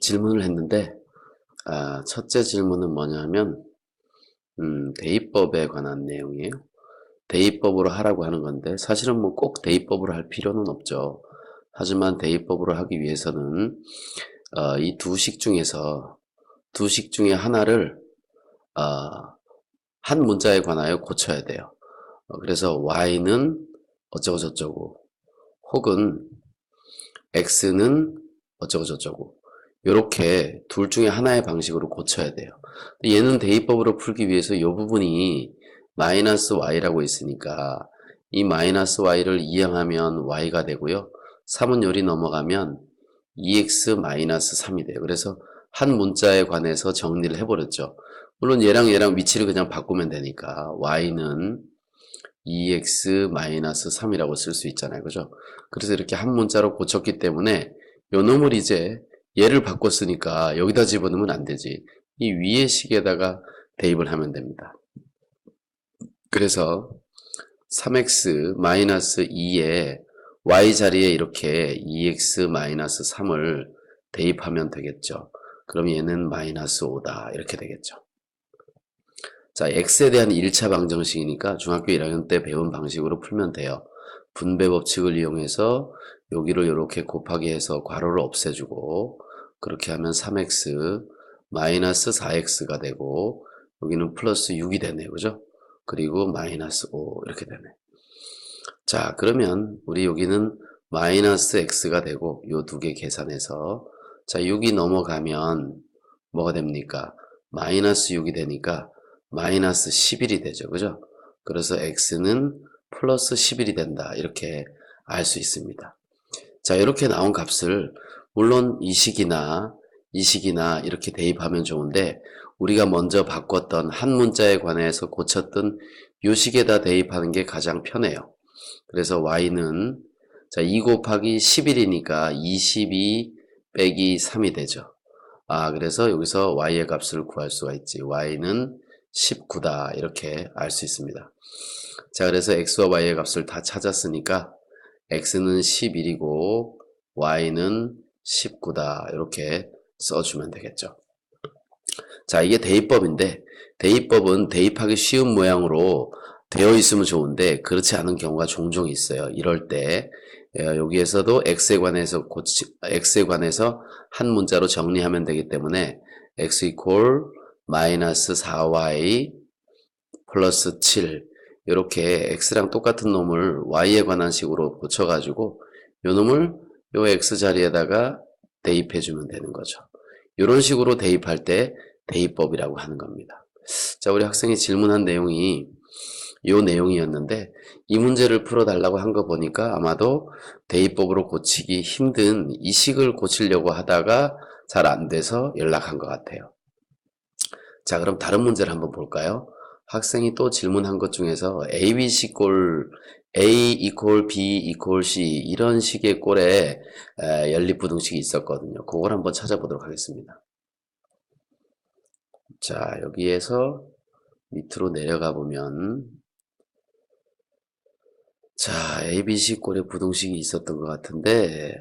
질문을 했는데, 첫째 질문은 뭐냐면, 대입법에 관한 내용이에요. 대입법으로 하라고 하는 건데, 사실은 뭐 꼭 대입법으로 할 필요는 없죠. 하지만 대입법으로 하기 위해서는, 이 두 식 중에 하나를, 한 문자에 관하여 고쳐야 돼요. 그래서 y는 어쩌고 저쩌고, 혹은 x는 어쩌고 저쩌고, 요렇게 둘 중에 하나의 방식으로 고쳐야 돼요. 얘는 대입법으로 풀기 위해서 이 부분이 마이너스 y라고 있으니까 이 마이너스 y를 이항하면 y가 되고요. 3은 요리 넘어가면 2x 마이너스 3이 돼요. 그래서 한 문자에 관해서 정리를 해버렸죠. 물론 얘랑 위치를 그냥 바꾸면 되니까 y는 2x 마이너스 3이라고 쓸 수 있잖아요. 그죠? 그래서 이렇게 한 문자로 고쳤기 때문에 요 놈을 이제 얘를 바꿨으니까 여기다 집어넣으면 안 되지. 이 위의 식에다가 대입을 하면 됩니다. 그래서 3x 마이너스 2에 y 자리에 이렇게 2x 마이너스 3을 대입하면 되겠죠. 그럼 얘는 마이너스 5다 이렇게 되겠죠. 자, x에 대한 1차 방정식이니까 중학교 1학년 때 배운 방식으로 풀면 돼요. 분배 법칙을 이용해서 여기를 이렇게 곱하기 해서 괄호를 없애주고 그렇게 하면 3x 마이너스 4x가 되고 여기는 플러스 6이 되네요. 그죠? 그리고 마이너스 5 이렇게 되네. 자, 그러면 우리 여기는 마이너스 x가 되고 요 두 개 계산해서 자, 6이 넘어가면 뭐가 됩니까? 마이너스 6이 되니까 마이너스 11이 되죠. 그죠? 그래서 x는 플러스 11이 된다. 이렇게 알 수 있습니다. 자, 이렇게 나온 값을 물론 이 식이나 이렇게 대입하면 좋은데 우리가 먼저 바꿨던 한 문자에 관해서 고쳤던 요 식에다 대입하는 게 가장 편해요. 그래서 y는 자, 2 곱하기 11이니까 22 빼기 3이 되죠. 그래서 여기서 y의 값을 구할 수가 있지. y는 19다. 이렇게 알 수 있습니다. 자, 그래서 x와 y의 값을 다 찾았으니까 x는 11이고 y는 19다. 이렇게 써주면 되겠죠. 자, 이게 대입법인데 대입법은 대입하기 쉬운 모양으로 되어 있으면 좋은데 그렇지 않은 경우가 종종 있어요. 이럴 때 여기에서도 x에 관해서 한 문자로 정리하면 되기 때문에 x 이퀄 마이너스 4y 플러스 7 이렇게 x랑 똑같은 놈을 y에 관한 식으로 고쳐가지고 요 놈을 요 x 자리에다가 대입해주면 되는 거죠. 이런 식으로 대입할 때 대입법이라고 하는 겁니다. 자, 우리 학생이 질문한 내용이 요 내용이었는데 이 문제를 풀어달라고 한 거 보니까 아마도 대입법으로 고치기 힘든 이 식을 고치려고 하다가 잘 안 돼서 연락한 것 같아요. 자, 그럼 다른 문제를 한번 볼까요? 학생이 또 질문한 것 중에서 A 이퀄 B 이퀄 C 이런 식의 꼴에 연립부등식이 있었거든요. 그걸 한번 찾아보도록 하겠습니다. 자, 여기에서 밑으로 내려가 보면 자, ABC 꼴에 부등식이 있었던 것 같은데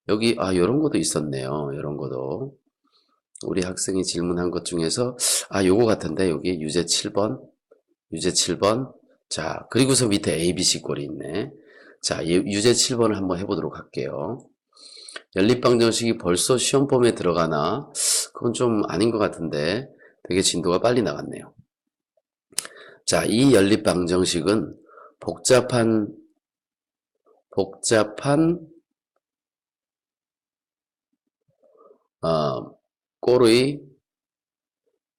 여기 요런 것도 있었네요. 요런 것도 우리 학생이 질문한 것 중에서 요거 같은데 여기 유제 7번 자, 그리고서 밑에 ABC 꼴이 있네. 자, 유제 7번을 한번 해보도록 할게요. 연립방정식이 벌써 시험범위에 들어가나? 그건 좀 아닌 것 같은데 되게 진도가 빨리 나갔네요. 자, 이 연립방정식은 복잡한 꼴의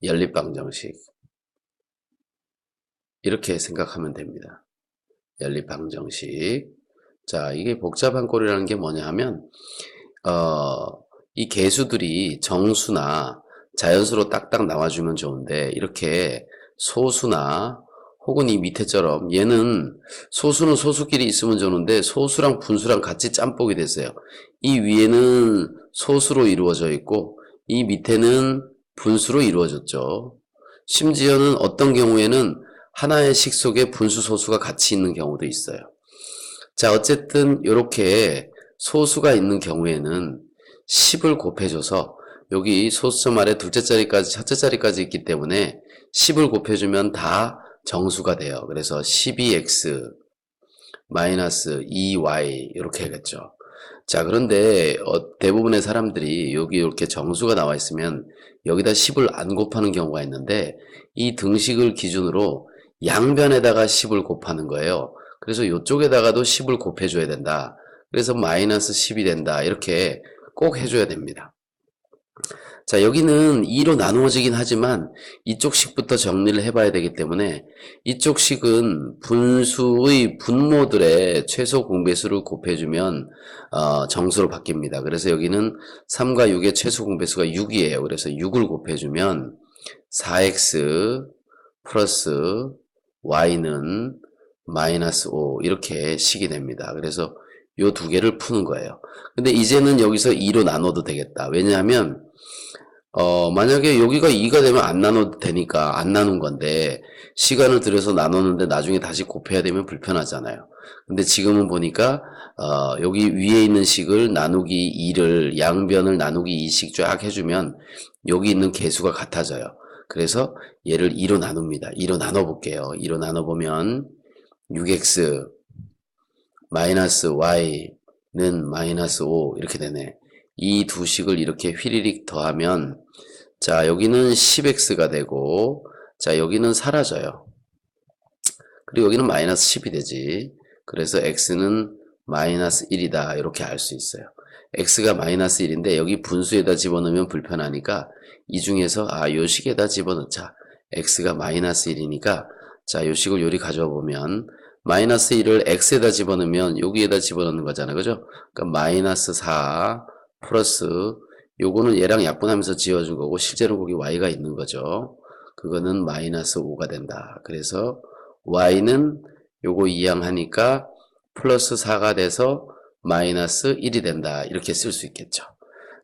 연립방정식 이렇게 생각하면 됩니다. 연립방정식. 자, 이게 복잡한 꼴이라는 게 뭐냐 하면 이 개수들이 정수나 자연수로 딱딱 나와주면 좋은데 이렇게 소수나 혹은 이 밑에처럼 얘는 소수는 소수끼리 있으면 좋은데 소수랑 분수랑 같이 짬뽕이 됐어요. 이 위에는 소수로 이루어져 있고 이 밑에는 분수로 이루어졌죠. 심지어는 어떤 경우에는 하나의 식 속에 분수 소수가 같이 있는 경우도 있어요. 자, 어쨌든 이렇게 소수가 있는 경우에는 10을 곱해줘서 여기 소수점 아래 둘째 자리까지 첫째 자리까지 있기 때문에 10을 곱해주면 다 정수가 돼요. 그래서 12x 마이너스 2y 이렇게 하겠죠. 자, 그런데 대부분의 사람들이 여기 이렇게 정수가 나와 있으면 여기다 10을 안 곱하는 경우가 있는데 이 등식을 기준으로 양변에다가 10을 곱하는 거예요. 그래서 이쪽에다가도 10을 곱해줘야 된다. 그래서 마이너스 10이 된다. 이렇게 꼭 해줘야 됩니다. 자, 여기는 2로 나누어지긴 하지만 이쪽 식부터 정리를 해봐야 되기 때문에 이쪽 식은 분수의 분모들의 최소 공배수를 곱해주면 정수로 바뀝니다. 그래서 여기는 3과 6의 최소 공배수가 6이에요. 그래서 6을 곱해주면 4x 플러스 y는 마이너스 5 이렇게 식이 됩니다. 그래서 요 두 개를 푸는 거예요. 근데 이제는 여기서 2로 나눠도 되겠다. 왜냐하면 만약에 여기가 2가 되면 안 나눠도 되니까 안 나눈 건데 시간을 들여서 나누는데 나중에 다시 곱해야 되면 불편하잖아요. 근데 지금은 보니까 여기 위에 있는 식을 나누기 2를 양변을 나누기 2씩 쫙 해주면 여기 있는 개수가 같아져요. 그래서 얘를 2로 나눕니다. 2로 나눠볼게요. 2로 나눠보면 6x 마이너스 y는 마이너스 5 이렇게 되네. 이 두 식을 이렇게 휘리릭 더하면 자 여기는 10x가 되고 자 여기는 사라져요. 그리고 여기는 마이너스 10이 되지. 그래서 x는 마이너스 1이다 이렇게 알 수 있어요. x가 마이너스 1인데 여기 분수에다 집어넣으면 불편하니까 이 중에서 요 식에다 집어넣자. x가 마이너스 1이니까 자 요 식을 요리 가져와 보면 마이너스 1을 x에다 집어넣으면 여기에다 집어넣는 거잖아요. 그죠? 그러니까 마이너스 4 플러스 요거는 얘랑 약분하면서 지어준 거고 실제로 거기 y가 있는 거죠. 그거는 마이너스 5가 된다. 그래서 y는 요거 이항하니까 플러스 4가 돼서 마이너스 1이 된다. 이렇게 쓸 수 있겠죠.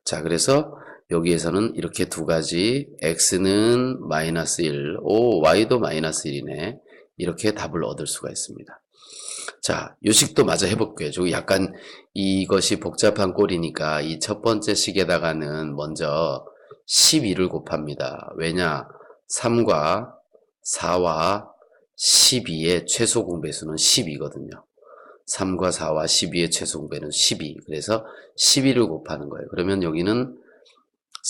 자, 그래서 여기에서는 이렇게 두 가지 x는 마이너스 1, y도 마이너스 1이네. 이렇게 답을 얻을 수가 있습니다. 자, 요식도 마저 해볼게요. 저 약간 이것이 복잡한 꼴이니까 이 첫 번째 식에다가는 먼저 12를 곱합니다. 왜냐? 3과 4와 12의 최소 공배수는 10이거든요. 3과 4와 12의 최소 공배는 12. 그래서 12를 곱하는 거예요. 그러면 여기는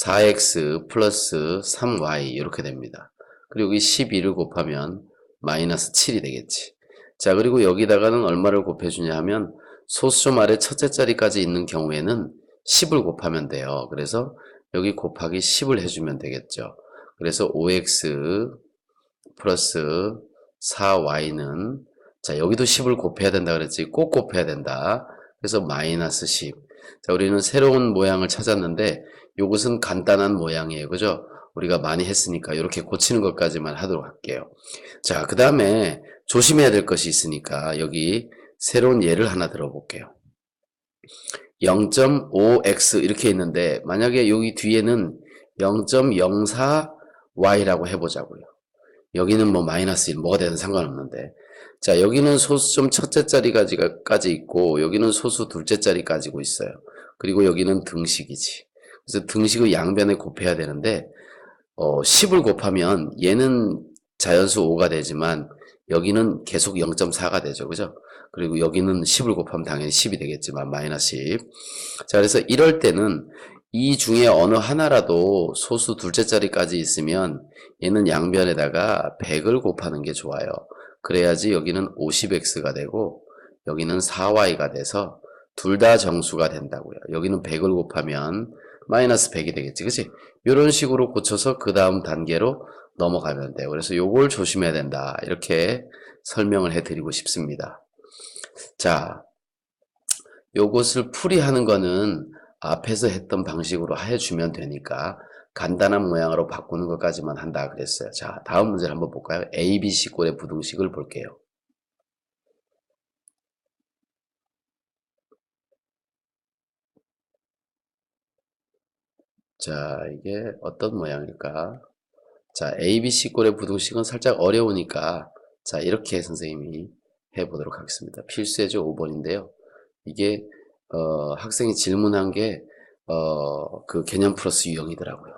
4x 플러스 3y 이렇게 됩니다. 그리고 여기 12를 곱하면 마이너스 7이 되겠지. 자, 그리고 여기다가는 얼마를 곱해주냐 하면 소수점 아래 첫째 자리까지 있는 경우에는 10을 곱하면 돼요. 그래서 여기 곱하기 10을 해주면 되겠죠. 그래서 5x 플러스 4y는 자, 여기도 10을 곱해야 된다 그랬지. 꼭 곱해야 된다. 그래서 마이너스 10. 자, 우리는 새로운 모양을 찾았는데 이것은 간단한 모양이에요. 그죠? 우리가 많이 했으니까 이렇게 고치는 것까지만 하도록 할게요. 자, 그 다음에 조심해야 될 것이 있으니까 여기 새로운 예를 하나 들어볼게요. 0.5x 이렇게 있는데 만약에 여기 뒤에는 0.04y라고 해보자고요. 여기는 뭐 마이너스 1 뭐가 되든 상관없는데 자 여기는 소수점 첫째 자리까지 있고 여기는 소수 둘째 자리까지고 있어요. 그리고 여기는 등식이지. 그래서 등식의 양변에 곱해야 되는데 10을 곱하면 얘는 자연수 5가 되지만 여기는 계속 0.4가 되죠. 그죠? 그리고 여기는 10을 곱하면 당연히 10이 되겠지만 마이너스 10. 자, 그래서 이럴 때는 이 중에 어느 하나라도 소수 둘째 자리까지 있으면 얘는 양변에다가 100을 곱하는 게 좋아요. 그래야지 여기는 50x가 되고 여기는 4y가 돼서 둘 다 정수가 된다고요. 여기는 100을 곱하면 마이너스 100이 되겠지. 그치? 이런 식으로 고쳐서 그 다음 단계로 넘어가면 돼요. 그래서 요걸 조심해야 된다. 이렇게 설명을 해드리고 싶습니다. 자, 요것을 풀이하는 거는 앞에서 했던 방식으로 해주면 되니까 간단한 모양으로 바꾸는 것까지만 한다 그랬어요. 자, 다음 문제를 한번 볼까요? ABC 꼴의 부등식을 볼게요. 자, 이게 어떤 모양일까? 자, ABC 꼴의 부등식은 살짝 어려우니까 자, 이렇게 선생님이 해보도록 하겠습니다. 필수예제 5번인데요. 이게 학생이 질문한 게 그 개념 플러스 유형이더라고요.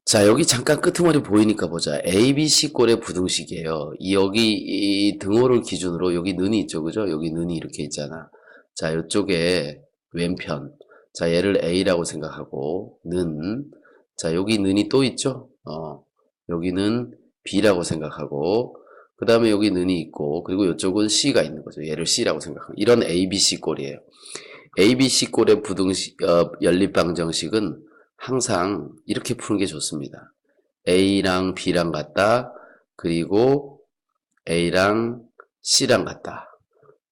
자, 여기 잠깐 끄트머리 보이니까 보자. A, B, C 꼴의 부등식이에요. 여기 이 등호를 기준으로 여기 는이 있죠, 그죠? 여기 는이 이렇게 있잖아. 자, 이쪽에 왼편. 자, 얘를 A라고 생각하고 자, 여기 는이 또 있죠? 여기는 B라고 생각하고 그 다음에 여기 는이 있고 그리고 이쪽은 C가 있는 거죠. 얘를 C라고 생각하고 이런 A, B, C 꼴이에요. A, B, C 꼴의 부등식 연립방정식은 항상 이렇게 푸는 게 좋습니다. A랑 B랑 같다. 그리고 A랑 C랑 같다.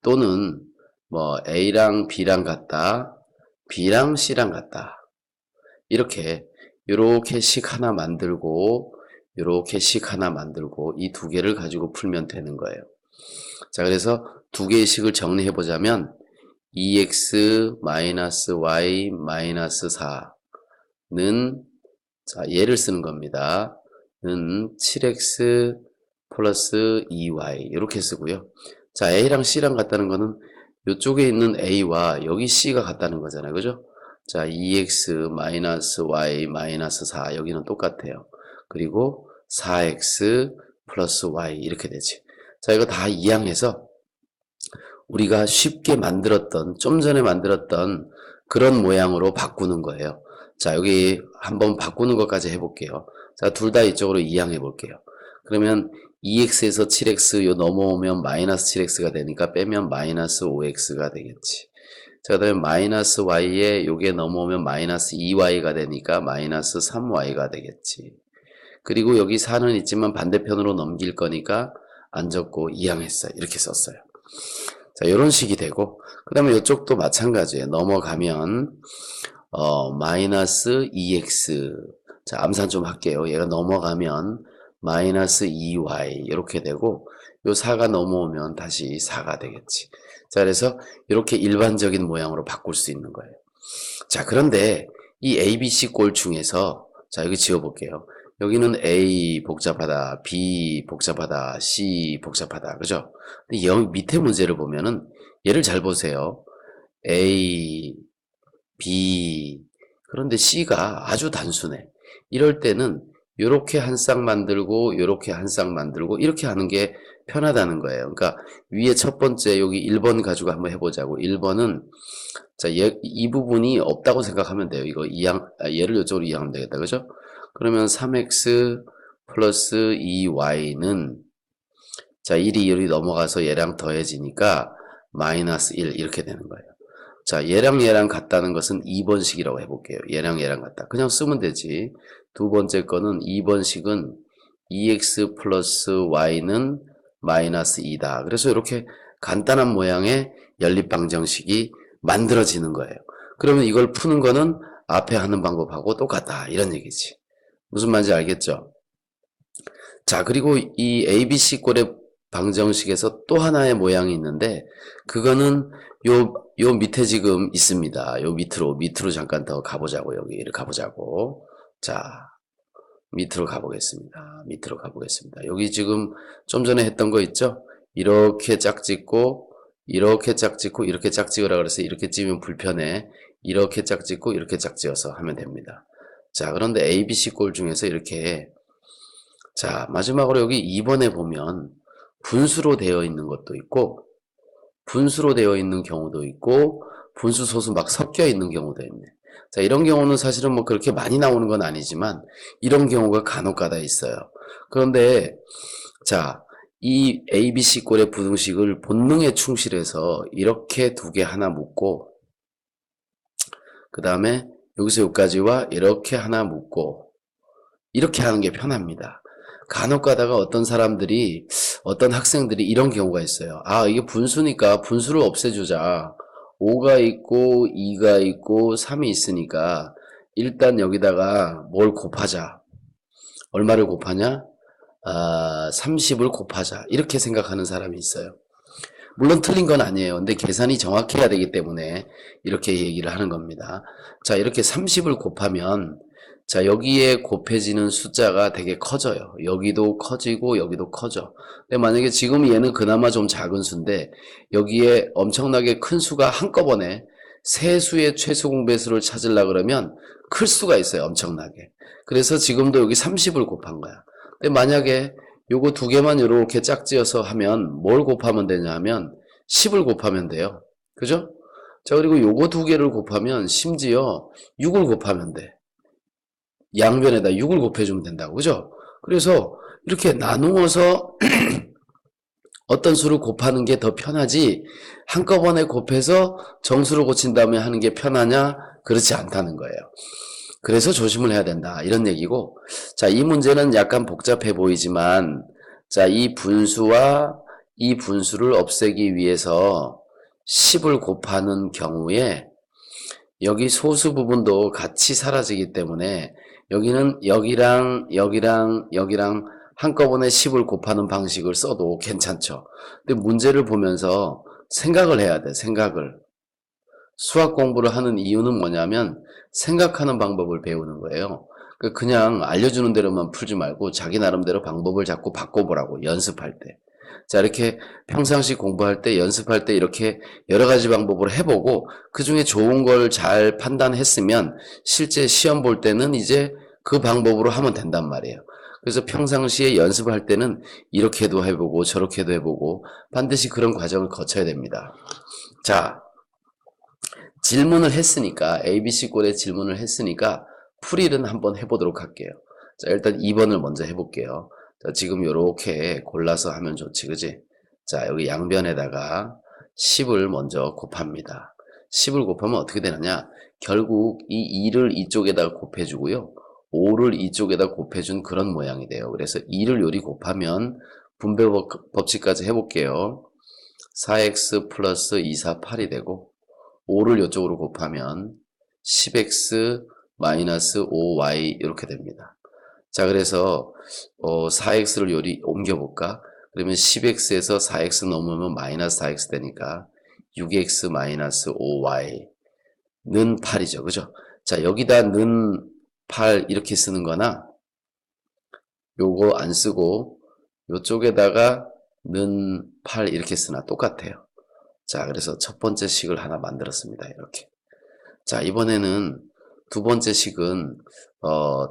또는 뭐 A랑 B랑 같다. B랑 C랑 같다. 이렇게 식 하나 만들고 요렇게 식 하나 만들고 이 두 개를 가지고 풀면 되는 거예요. 자, 그래서 두 개의 식을 정리해 보자면 2x-y-4는 자, 얘를 쓰는 겁니다. 는 7x 플러스 2y 이렇게 쓰고요. 자, A랑 C랑 같다는 거는 이쪽에 있는 A와 여기 C가 같다는 거잖아요. 그죠? 자, 2x-y-4 여기는 똑같아요. 그리고 4x 플러스 y 이렇게 되지. 자, 이거 다 이항해서 우리가 쉽게 만들었던 좀 전에 만들었던 그런 모양으로 바꾸는 거예요. 자, 여기 한번 바꾸는 것까지 해볼게요. 자, 둘 다 이쪽으로 이항해 볼게요. 그러면 2x에서 7x 요 넘어오면 마이너스 7x가 되니까 빼면 마이너스 5x가 되겠지. 자, 그 다음에 마이너스 y에 요게 넘어오면 마이너스 2y가 되니까 마이너스 3y가 되겠지. 그리고 여기 4는 있지만 반대편으로 넘길 거니까 안 적고 이항했어요. 이렇게 썼어요. 자, 이런 식이 되고 그 다음에 이쪽도 마찬가지예요. 넘어가면 마이너스 2x 자, 암산 좀 할게요. 얘가 넘어가면 마이너스 2y 이렇게 되고 요 4가 넘어오면 다시 4가 되겠지. 자, 그래서 이렇게 일반적인 모양으로 바꿀 수 있는 거예요. 자, 그런데 이 ABC 꼴 중에서 자, 여기 지워볼게요. 여기는 A 복잡하다, B 복잡하다, C 복잡하다, 그죠? 근데 여기 밑에 문제를 보면은 얘를 잘 보세요. A, B, 그런데 C가 아주 단순해. 이럴 때는 요렇게 한 쌍 만들고 요렇게 한 쌍 만들고 이렇게 하는 게 편하다는 거예요. 그러니까 위에 첫 번째 여기 1번 가지고 한번 해보자고. 1번은 자, 이 부분이 없다고 생각하면 돼요. 이거 얘를 이쪽으로 이항하면 되겠다. 그죠? 그러면 3x 플러스 2y는 자, 1이 1이 넘어가서 얘랑 더해지니까 마이너스 1 이렇게 되는 거예요. 자, 얘랑 같다는 것은 2번식이라고 해볼게요. 얘랑 같다. 그냥 쓰면 되지. 두 번째 거는 2번식은 2x 플러스 y는 마이너스 2다. 그래서 이렇게 간단한 모양의 연립방정식이 만들어지는 거예요. 그러면 이걸 푸는 거는 앞에 하는 방법하고 똑같다. 이런 얘기지. 무슨 말인지 알겠죠? 자, 그리고 이 ABC 꼴의 방정식에서 또 하나의 모양이 있는데 그거는 요 밑에 지금 있습니다. 요 밑으로 잠깐 더 가보자고. 여기를 가보자고. 자, 밑으로 가보겠습니다. 여기 지금 좀 전에 했던 거 있죠? 이렇게 짝짓고 이렇게 짝짓고 이렇게 짝짓으라 그래서 이렇게 찌면 불편해. 이렇게 짝짓고 이렇게 짝지어서 하면 됩니다. 자, 그런데 ABC 꼴 중에서 이렇게 자, 마지막으로 여기 2번에 보면 분수로 되어 있는 것도 있고 분수로 되어 있는 경우도 있고 분수 소수 막 섞여 있는 경우도 있네. 자, 이런 경우는 사실은 뭐 그렇게 많이 나오는 건 아니지만 이런 경우가 간혹가다 있어요. 그런데 자, 이 ABC 꼴의 부등식을 본능에 충실해서 이렇게 두 개 하나 묶고 그 다음에 여기서 여기까지와 이렇게 하나 묶고 이렇게 하는 게 편합니다. 간혹 가다가 어떤 학생들이 이런 경우가 있어요. 아, 이게 분수니까 분수를 없애주자. 5가 있고 2가 있고 3이 있으니까 일단 여기다가 뭘 곱하자. 얼마를 곱하냐? 30을 곱하자. 이렇게 생각하는 사람이 있어요. 물론 틀린 건 아니에요. 근데 계산이 정확해야 되기 때문에 이렇게 얘기를 하는 겁니다. 자, 이렇게 30을 곱하면 자, 여기에 곱해지는 숫자가 되게 커져요. 여기도 커지고 여기도 커져. 근데 만약에 지금 얘는 그나마 좀 작은 수인데 여기에 엄청나게 큰 수가 한꺼번에 세수의 최소 공배수를 찾으려고 그러면 클 수가 있어요. 엄청나게. 그래서 지금도 여기 30을 곱한 거야. 근데 만약에 요거 두 개만 이렇게 짝지어서 하면 뭘 곱하면 되냐 하면 10을 곱하면 돼요. 그죠? 자, 그리고 요거 두 개를 곱하면 심지어 6을 곱하면 돼. 양변에다 6을 곱해주면 된다고. 그죠? 그래서 이렇게 나누어서 어떤 수를 곱하는 게 더 편하지 한꺼번에 곱해서 정수를 고친 다음에 하는 게 편하냐? 그렇지 않다는 거예요. 그래서 조심을 해야 된다. 이런 얘기고, 자, 이 문제는 약간 복잡해 보이지만, 자, 이 분수와 이 분수를 없애기 위해서 10을 곱하는 경우에 여기 소수 부분도 같이 사라지기 때문에 여기는 여기랑 한꺼번에 10을 곱하는 방식을 써도 괜찮죠. 근데 문제를 보면서 생각을 해야 돼. 생각을. 수학 공부를 하는 이유는 뭐냐면 생각하는 방법을 배우는 거예요. 그냥 알려주는 대로만 풀지 말고 자기 나름대로 방법을 자꾸 바꿔보라고, 연습할 때. 자, 이렇게 평상시 공부할 때, 연습할 때 이렇게 여러 가지 방법을 해보고 그 중에 좋은 걸 잘 판단했으면 실제 시험 볼 때는 이제 그 방법으로 하면 된단 말이에요. 그래서 평상시에 연습을 할 때는 이렇게도 해보고 저렇게도 해보고 반드시 그런 과정을 거쳐야 됩니다. 자, 질문을 했으니까, ABC 꼴의 질문을 했으니까 풀이는 한번 해보도록 할게요. 자, 일단 2번을 먼저 해볼게요. 자, 지금 요렇게 골라서 하면 좋지, 그지? 자, 여기 양변에다가 10을 먼저 곱합니다. 10을 곱하면 어떻게 되느냐? 결국 이 2를 이쪽에다가 곱해주고요. 5를 이쪽에다 곱해준 그런 모양이 돼요. 그래서 2를 요리 곱하면 분배 법칙까지 해볼게요. 4x 플러스 2, 4, 8이 되고 5를 이쪽으로 곱하면 10x 마이너스 5y 이렇게 됩니다. 자, 그래서 4x를 요리 옮겨볼까? 그러면 10x에서 4x 넘으면 마이너스 4x 되니까 6x 마이너스 5y는 8이죠. 그죠? 자, 여기다 는 8 이렇게 쓰는 거나 요거 안 쓰고 요쪽에다가 는 8 이렇게 쓰나 똑같아요. 자, 그래서 첫 번째 식을 하나 만들었습니다. 이렇게. 자, 이번에는 두 번째 식은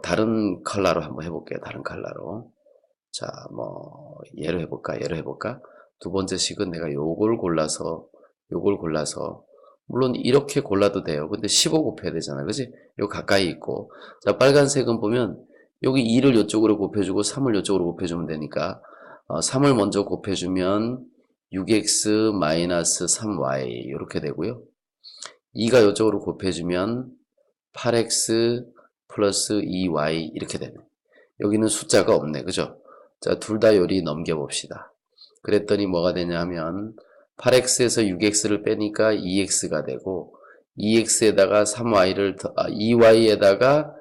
다른 컬러로 한번 해볼게요. 다른 컬러로. 자, 뭐 얘로 해볼까? 두 번째 식은 내가 요걸 골라서 물론 이렇게 골라도 돼요. 근데 15 곱해야 되잖아. 그지? 요 가까이 있고. 자, 빨간색은 보면 여기 2를 이쪽으로 곱해주고 3을 이쪽으로 곱해주면 되니까 3을 먼저 곱해주면 6x 마이너스 3y 이렇게 되고요. 2가 이쪽으로 곱해주면 8x 플러스 2y 이렇게 되네. 여기는 숫자가 없네. 그죠? 자, 둘 다 요리 넘겨봅시다. 그랬더니 뭐가 되냐 하면 8x에서 6x를 빼니까 2x가 되고 2x에다가 2y에다가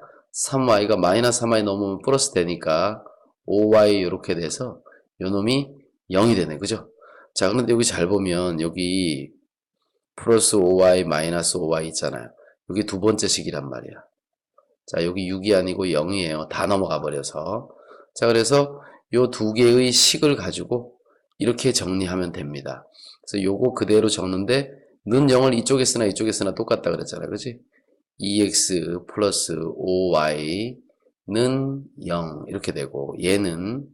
3y가 마이너스 3y 넘으면 플러스 되니까 5y 이렇게 돼서 요놈이 0이 되네. 그죠? 자, 그런데 여기 잘 보면 여기 플러스 5y 마이너스 5y 있잖아요. 여기 두 번째 식이란 말이야. 자, 여기 6이 아니고 0이에요. 다 넘어가 버려서. 자, 그래서 요 두 개의 식을 가지고 이렇게 정리하면 됩니다. 그래서 요거 그대로 적는데 는 0을 이쪽에 쓰나 이쪽에 쓰나 똑같다 그랬잖아. 그지? 2x 플러스 5y는 0 이렇게 되고 얘는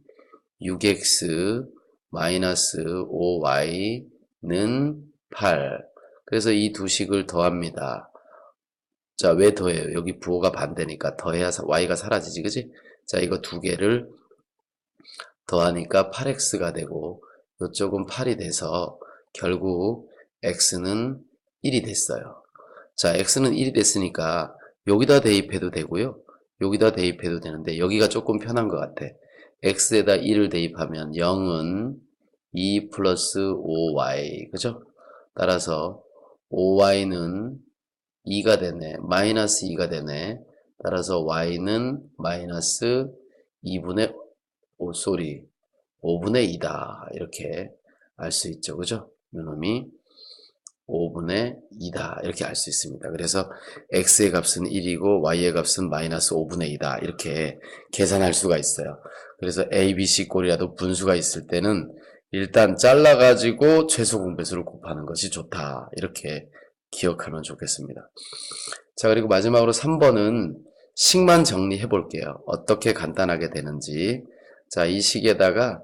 6x 마이너스 5y는 8. 그래서 이 두 식을 더합니다. 자, 왜 더해요? 여기 부호가 반대니까 더해야 y가 사라지지, 그지? 자, 이거 두 개를 더하니까 8x가 되고 이쪽은 8이 돼서 결국 x는 1이 됐어요. 자, x는 1이 됐으니까 여기다 대입해도 되고요. 여기다 대입해도 되는데 여기가 조금 편한 것 같아. x에다 1을 대입하면 0은 2 플러스 5y, 그죠? 따라서 5y는 2가 되네. 마이너스 2가 되네. 따라서 y는 마이너스 5분의 2다. 이렇게 알 수 있죠. 그죠? 요놈이 5분의 2다. 이렇게 알 수 있습니다. 그래서 x의 값은 1이고 y의 값은 마이너스 5분의 2다. 이렇게 계산할 수가 있어요. 그래서 a, b, c 꼴이라도 분수가 있을 때는 일단 잘라가지고 최소 공배수를 곱하는 것이 좋다. 이렇게 기억하면 좋겠습니다. 자, 그리고 마지막으로 3번은 식만 정리해 볼게요. 어떻게 간단하게 되는지. 자, 이 식에다가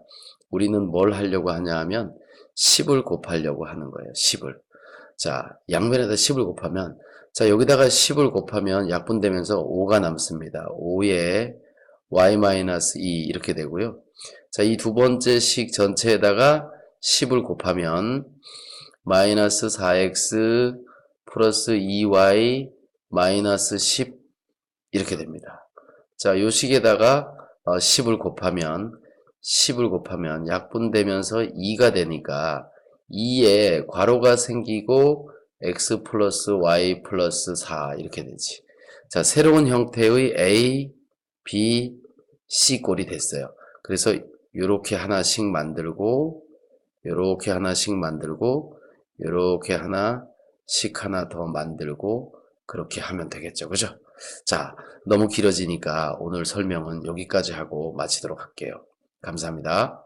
우리는 뭘 하려고 하냐 하면 10을 곱하려고 하는 거예요. 10을. 자, 양변에다 10을 곱하면, 자, 여기다가 10을 곱하면 약분되면서 5가 남습니다. 5에 y-2 이렇게 되고요. 자, 이 두 번째 식 전체에다가 10을 곱하면 마이너스 4x 플러스 2y 마이너스 10 이렇게 됩니다. 자, 요 식에다가 10을 곱하면 약분되면서 2가 되니까 2에 괄호가 생기고 x 플러스 y 플러스 4 이렇게 되지. 자, 새로운 형태의 a, b, c 꼴이 됐어요. 그래서 요렇게 하나씩 만들고 요렇게 하나씩 만들고 요렇게 하나씩 하나 더 만들고 그렇게 하면 되겠죠. 그죠? 자, 너무 길어지니까 오늘 설명은 여기까지 하고 마치도록 할게요. 감사합니다.